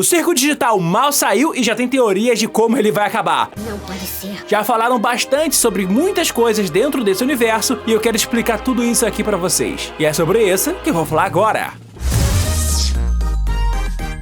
O Circo Digital mal saiu e já tem teorias de como ele vai acabar. Não pode ser. Já falaram bastante sobre muitas coisas dentro desse universo e eu quero explicar tudo isso aqui pra vocês. E é sobre isso que eu vou falar agora.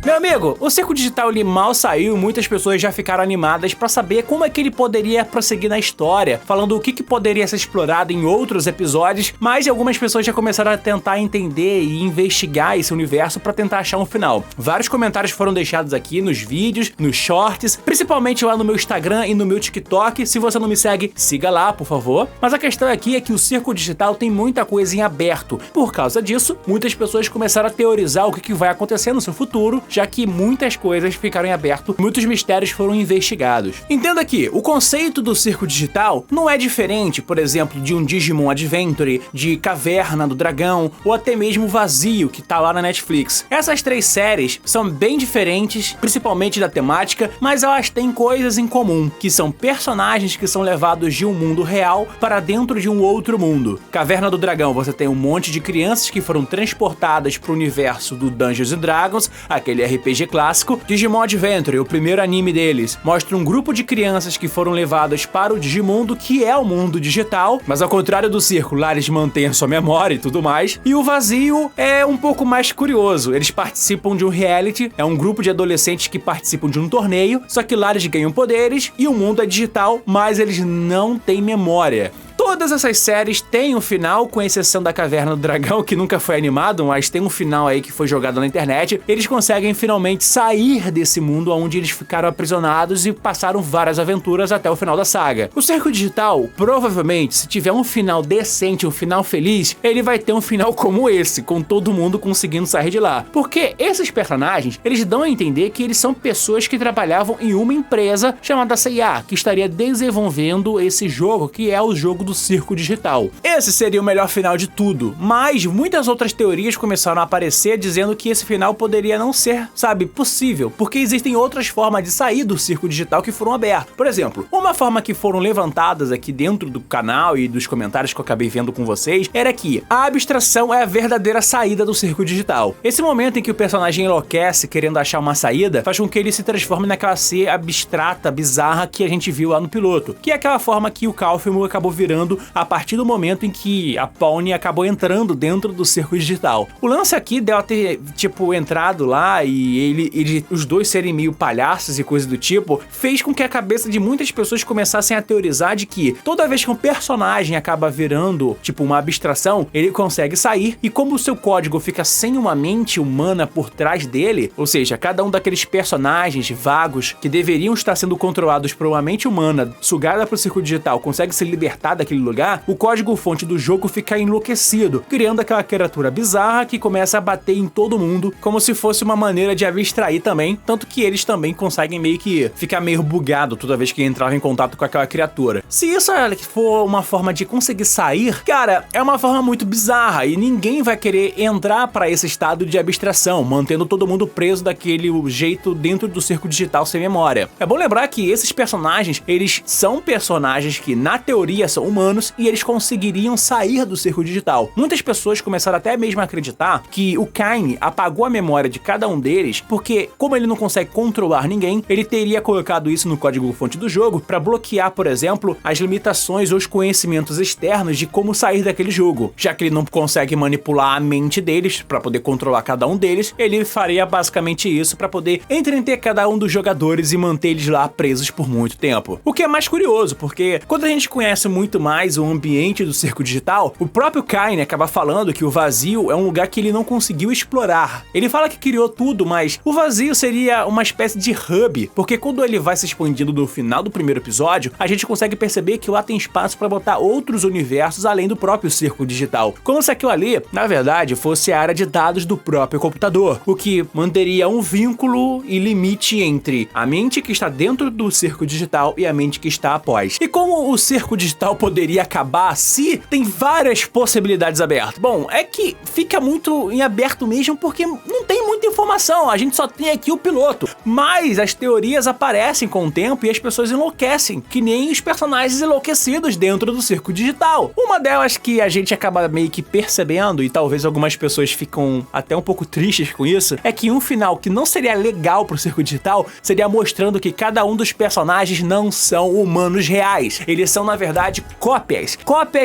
Meu amigo, o Circo Digital ele mal saiu e muitas pessoas já ficaram animadas pra saber como é que ele poderia prosseguir na história, falando o que poderia ser explorado em outros episódios, mas algumas pessoas já começaram a tentar entender e investigar esse universo pra tentar achar um final. Vários comentários foram deixados aqui nos vídeos, nos shorts, principalmente lá no meu Instagram e no meu TikTok. Se você não me segue, siga lá, por favor. Mas a questão aqui é que o Circo Digital tem muita coisa em aberto. Por causa disso, muitas pessoas começaram a teorizar o que vai acontecer no seu futuro, já que muitas coisas ficaram em aberto, muitos mistérios foram investigados. Entenda que o conceito do Circo Digital não é diferente, por exemplo, de um Digimon Adventure, de Caverna do Dragão ou até mesmo Vazio, que tá lá na Netflix. Essas três séries são bem diferentes, principalmente da temática, mas elas têm coisas em comum, que são personagens que são levados de um mundo real para dentro de um outro mundo. Caverna do Dragão, você tem um monte de crianças que foram transportadas para o universo do Dungeons & Dragons, aquele RPG clássico. Digimon Adventure, o primeiro anime deles, mostra um grupo de crianças que foram levadas para o Digimundo, que é o mundo digital, mas ao contrário do circo, lá eles mantêm a sua memória e tudo mais. E o Vazio é um pouco mais curioso, eles participam de um reality, é um grupo de adolescentes que participam de um torneio, só que lá eles ganham poderes e o mundo é digital, mas eles não têm memória. Todas essas séries têm um final, com exceção da Caverna do Dragão, que nunca foi animado, mas tem um final aí que foi jogado na internet. Eles conseguem finalmente sair desse mundo onde eles ficaram aprisionados e passaram várias aventuras até o final da saga. O Circo Digital, provavelmente, se tiver um final decente, um final feliz, ele vai ter um final como esse, com todo mundo conseguindo sair de lá. Porque esses personagens, eles dão a entender que eles são pessoas que trabalhavam em uma empresa chamada C&A, que estaria desenvolvendo esse jogo, que é o jogo do Circo Digital. Esse seria o melhor final de tudo, mas muitas outras teorias começaram a aparecer dizendo que esse final poderia não ser, sabe, possível, porque existem outras formas de sair do Circo Digital que foram abertas. Por exemplo, uma forma que foram levantadas aqui dentro do canal e dos comentários que eu acabei vendo com vocês era que a abstração é a verdadeira saída do Circo Digital. Esse momento em que o personagem enlouquece querendo achar uma saída faz com que ele se transforme naquela ser abstrata, bizarra que a gente viu lá no piloto, que é aquela forma que o Calfimo acabou virando a partir do momento em que a Pawni acabou entrando dentro do Circo Digital. O lance aqui dela ter, tipo, entrado lá e os dois serem meio palhaços e coisa do tipo, fez com que a cabeça de muitas pessoas começassem a teorizar de que toda vez que um personagem acaba virando, tipo, uma abstração, ele consegue sair, e como o seu código fica sem uma mente humana por trás dele, ou seja, cada um daqueles personagens vagos que deveriam estar sendo controlados por uma mente humana sugada pro Circo Digital consegue se libertar daquele lugar, o código-fonte do jogo fica enlouquecido, criando aquela criatura bizarra que começa a bater em todo mundo, como se fosse uma maneira de abstrair também, tanto que eles também conseguem meio que ficar meio bugado toda vez que entrava em contato com aquela criatura. Se isso for uma forma de conseguir sair, cara, é uma forma muito bizarra e ninguém vai querer entrar para esse estado de abstração, mantendo todo mundo preso daquele jeito dentro do Circo Digital sem memória. É bom lembrar que esses personagens, eles são personagens que na teoria são humanos e eles conseguiriam sair do Circo Digital. Muitas pessoas começaram até mesmo a acreditar que o Kaine apagou a memória de cada um deles porque, como ele não consegue controlar ninguém, ele teria colocado isso no código-fonte do jogo para bloquear, por exemplo, as limitações ou os conhecimentos externos de como sair daquele jogo. Já que ele não consegue manipular a mente deles para poder controlar cada um deles, ele faria basicamente isso para poder entreter cada um dos jogadores e manter eles lá presos por muito tempo. O que é mais curioso, porque quando a gente conhece muito mais o ambiente do Circo Digital, o próprio Kaine acaba falando que o Vazio é um lugar que ele não conseguiu explorar. Ele fala que criou tudo, mas o Vazio seria uma espécie de hub, porque quando ele vai se expandindo no final do primeiro episódio, a gente consegue perceber que lá tem espaço para botar outros universos além do próprio Circo Digital. Como se aquilo ali, na verdade, fosse a área de dados do próprio computador, o que manteria um vínculo e limite entre a mente que está dentro do Circo Digital e a mente que está após. E como o Circo Digital poderia poderia acabar se tem várias possibilidades abertas? Bom, é que fica muito em aberto mesmo porque não tem muita informação, a gente só tem aqui o piloto. Mas as teorias aparecem com o tempo e as pessoas enlouquecem, que nem os personagens enlouquecidos dentro do circo digital. Uma delas que a gente acaba meio que percebendo, e talvez algumas pessoas ficam até um pouco tristes com isso, é que um final que não seria legal pro circo digital seria mostrando que cada um dos personagens não são humanos reais. Eles são, na verdade, cópias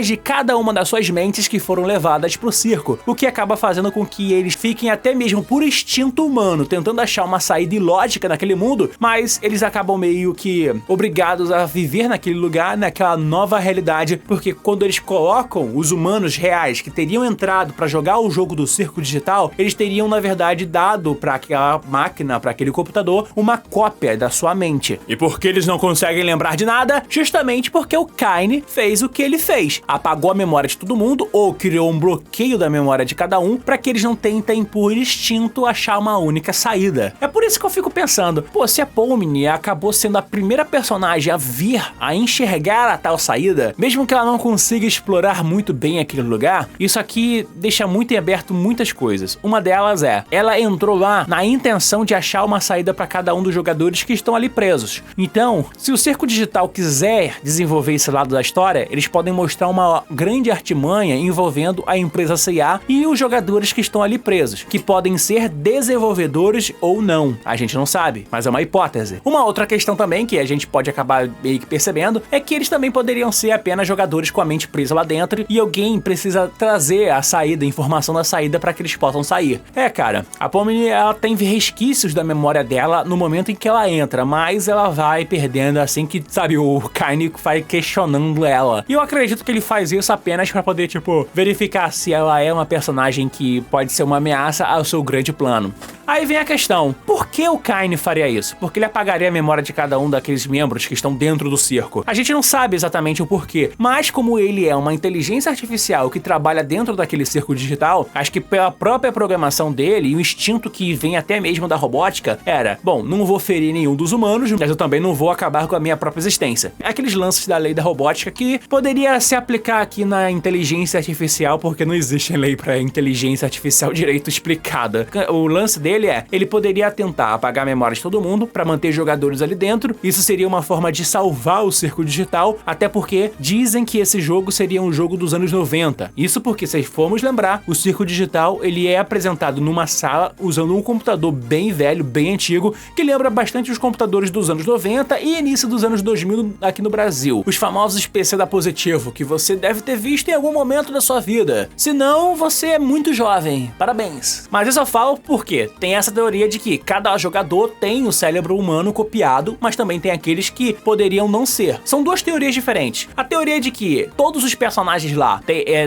de cada uma das suas mentes que foram levadas pro circo, o que acaba fazendo com que eles fiquem até mesmo por instinto humano, tentando achar uma saída ilógica naquele mundo, mas eles acabam meio que obrigados a viver naquele lugar, naquela nova realidade, porque quando eles colocam os humanos reais que teriam entrado pra jogar o jogo do circo digital, eles teriam, na verdade, dado pra aquela máquina, pra aquele computador, uma cópia da sua mente. E por que eles não conseguem lembrar de nada? Justamente porque o Kyne fez o que ele fez. Apagou a memória de todo mundo, ou criou um bloqueio da memória de cada um, pra que eles não tentem, por instinto, achar uma única saída. É por isso que eu fico pensando, pô, se a Pomni acabou sendo a primeira personagem a vir, a enxergar a tal saída, mesmo que ela não consiga explorar muito bem aquele lugar, isso aqui deixa muito em aberto muitas coisas. Uma delas é, ela entrou lá na intenção de achar uma saída para cada um dos jogadores que estão ali presos. Então, se o circo digital quiser desenvolver esse lado da história, eles podem mostrar uma grande artimanha envolvendo a empresa CIA e os jogadores que estão ali presos, que podem ser desenvolvedores ou não. A gente não sabe, mas é uma hipótese. Uma outra questão também que a gente pode acabar meio que percebendo é que eles também poderiam ser apenas jogadores com a mente presa lá dentro e alguém precisa trazer a saída, a informação da saída para que eles possam sair. Cara, a Pomni, ela tem resquícios da memória dela no momento em que ela entra, mas ela vai perdendo assim que, sabe, o Kyne vai questionando ela. E eu acredito que ele faz isso apenas para poder, tipo, verificar se ela é uma personagem que pode ser uma ameaça ao seu grande plano. Aí vem a questão, por que o Kyne faria isso? Porque ele apagaria a memória de cada um daqueles membros que estão dentro do circo. A gente não sabe exatamente o porquê, mas como ele é uma inteligência artificial que trabalha dentro daquele circo digital, acho que pela própria programação dele e o instinto que vem até mesmo da robótica, era, bom, não vou ferir nenhum dos humanos, mas eu também não vou acabar com a minha própria existência. Aqueles lances da lei da robótica que poderia se aplicar aqui na inteligência artificial, porque não existe lei para inteligência artificial direito explicada. O lance dele ele poderia tentar apagar a memória de todo mundo para manter jogadores ali dentro. Isso seria uma forma de salvar o circo digital, até porque dizem que esse jogo seria um jogo dos anos 90. Isso porque, se formos lembrar, o circo digital ele é apresentado numa sala usando um computador bem velho, bem antigo, que lembra bastante os computadores dos anos 90 e início dos anos 2000 aqui no Brasil. Os famosos PC da Positivo, que você deve ter visto em algum momento da sua vida. Se não, você é muito jovem. Parabéns. Mas eu só falo porque tem essa teoria de que cada jogador tem o cérebro humano copiado, mas também tem aqueles que poderiam não ser. São duas teorias diferentes. A teoria de que todos os personagens lá,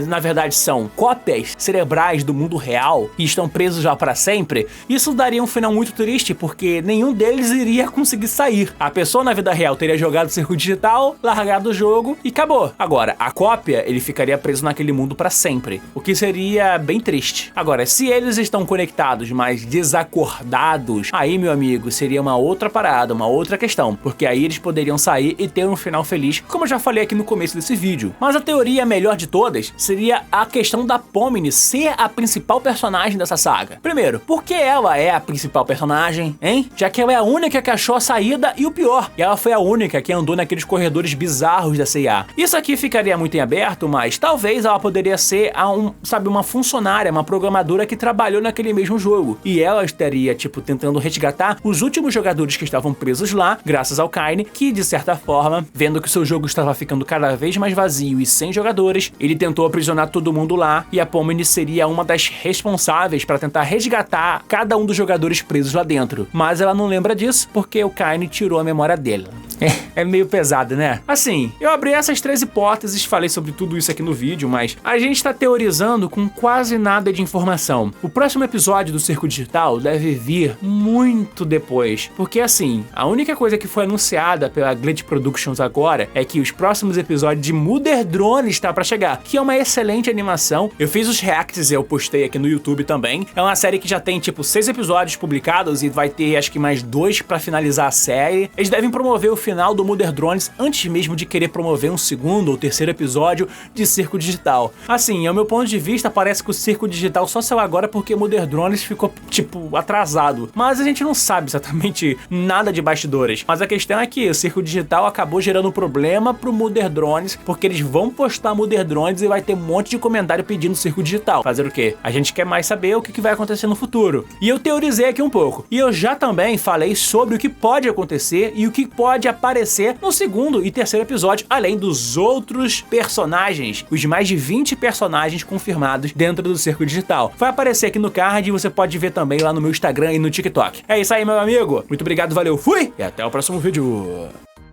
na verdade, são cópias cerebrais do mundo real e estão presos lá para sempre, isso daria um final muito triste, porque nenhum deles iria conseguir sair. A pessoa na vida real teria jogado o circo digital, largado o jogo e acabou. Agora, a cópia, ele ficaria preso naquele mundo para sempre, o que seria bem triste. Agora, se eles estão conectados, mas desacordados, aí, meu amigo, seria uma outra parada, uma outra questão, porque aí eles poderiam sair e ter um final feliz, como eu já falei aqui no começo desse vídeo. Mas a teoria melhor de todas seria a questão da Pomni ser a principal personagem dessa saga. Primeiro, por que ela é a principal personagem, hein? Já que ela é a única que achou a saída e o pior, ela foi a única que andou naqueles corredores bizarros da CIA. Isso aqui ficaria muito em aberto, mas talvez ela poderia ser uma funcionária, uma programadora que trabalhou naquele mesmo jogo. E ela estaria, tipo, tentando resgatar os últimos jogadores que estavam presos lá, graças ao Kyne, que, de certa forma, vendo que o seu jogo estava ficando cada vez mais vazio e sem jogadores, ele tentou aprisionar todo mundo lá, e a Pomni seria uma das responsáveis para tentar resgatar cada um dos jogadores presos lá dentro. Mas ela não lembra disso, porque o Kyne tirou a memória dela. É meio pesado, né? Assim, eu abri essas 3 hipóteses, falei sobre tudo isso aqui no vídeo, mas a gente tá teorizando com quase nada de informação. O próximo episódio do Circo Digital deve vir muito depois, porque assim, a única coisa que foi anunciada pela Glitch Productions agora é que os próximos episódios de Mother Drone está pra chegar, que é uma excelente animação. Eu fiz os reacts e eu postei aqui no YouTube também. É uma série que já tem, tipo, 6 episódios publicados e vai ter, acho que mais 2 pra finalizar a série. Eles devem promover o final do Mother Drones antes mesmo de querer promover um segundo ou terceiro episódio de Circo Digital. Assim, ao meu ponto de vista, parece que o Circo Digital só saiu agora porque Mother Drones ficou, tipo, atrasado. Mas a gente não sabe exatamente nada de bastidores. Mas a questão é que o Circo Digital acabou gerando um problema pro Mother Drones, porque eles vão postar Mother Drones e vai ter um monte de comentário pedindo Circo Digital. Fazer o quê? A gente quer mais saber o que vai acontecer no futuro. E eu teorizei aqui um pouco. E eu já também falei sobre o que pode acontecer e o que pode aparecer no segundo e terceiro episódio, além dos outros personagens, os mais de 20 personagens confirmados dentro do Circo Digital. Vai aparecer aqui no card e você pode ver também lá no meu Instagram e no TikTok. É isso aí, meu amigo. Muito obrigado, valeu, fui! E até o próximo vídeo.